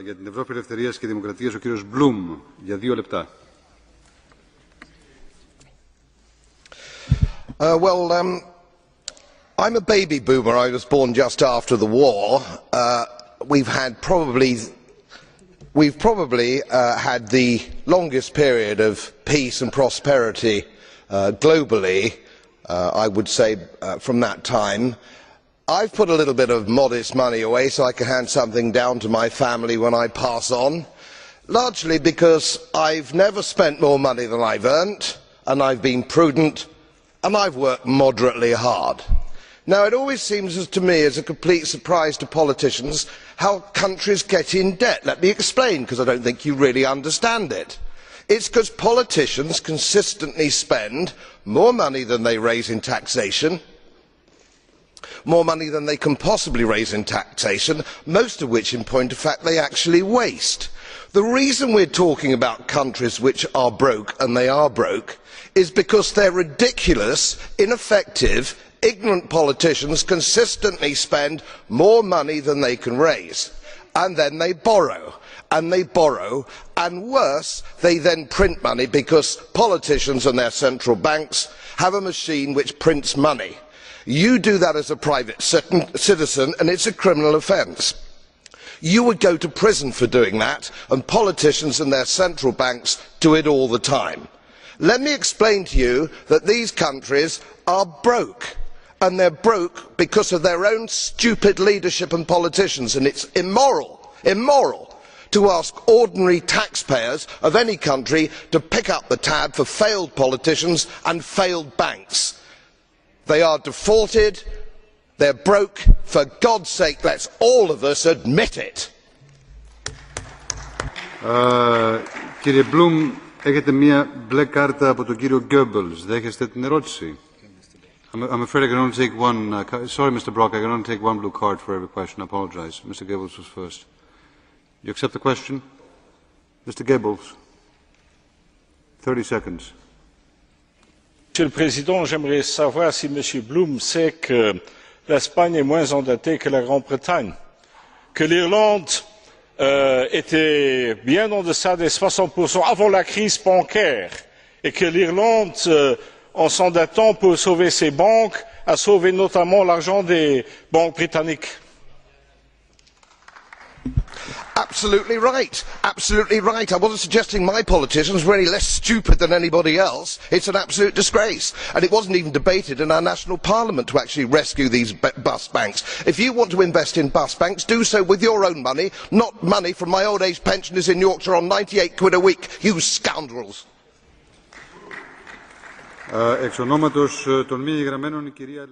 Για την Ευρώπη Ελευθερίας και Δημοκρατίας, ο κύριος Bloom, για 2 λεπτά. I'm a baby boomer. I was born just after the war. We've probably had the longest period of peace and prosperity globally, I would say, from that time. I've put a little bit of modest money away so I can hand something down to my family when I pass on, largely because I've never spent more money than I've earned, and I've been prudent, and I've worked moderately hard. Now, it always seems to me as a complete surprise to politicians how countries get in debt. Let me explain, because I don't think you really understand it. It's because politicians consistently spend more money than they raise in taxation, more money than they can possibly raise in taxation, most of which, in point of fact, they actually waste. The reason we're talking about countries which are broke, and they are broke, is because their ridiculous, ineffective, ignorant politicians consistently spend more money than they can raise, and then they borrow, and worse, they then print money because politicians and their central banks have a machine which prints money. You do that as a private citizen, and it's a criminal offence. You would go to prison for doing that, and politicians and their central banks do it all the time. Let me explain to you that these countries are broke, and they're broke because of their own stupid leadership and politicians, and it's immoral to ask ordinary taxpayers of any country to pick up the tab for failed politicians and failed banks. They are defaulted, they're broke. For God's sake, let's all of us admit it. Κύριε Bloom, έχετε μία μπλε κάρτα από τον κύριο Goebbels. Δέχεστε την ερώτηση? I'm afraid I can only take one. Sorry, Mr. Brok, I can only take one blue card for every question. I apologize. Mr. Goebbels was first. You accept the question? Mr. Goebbels, 30 seconds. Monsieur le Président, j'aimerais savoir si M. Bloom sait que l'Espagne est moins endettée que la Grande-Bretagne, que l'Irlande était bien en deçà des 60% avant la crise bancaire, et que l'Irlande, en s'endettant pour sauver ses banques, a sauvé notamment l'argent des banques britanniques. Absolutely right. Absolutely right. I wasn't suggesting my politicians were any less stupid than anybody else. It's an absolute disgrace. And it wasn't even debated in our national parliament to actually rescue these bust banks. If you want to invest in bust banks, do so with your own money, not money from my old age pensioners in Yorkshire on 98 quid a week. You scoundrels. Εξ ονόματος των μη εγγραμμένων, η κυρία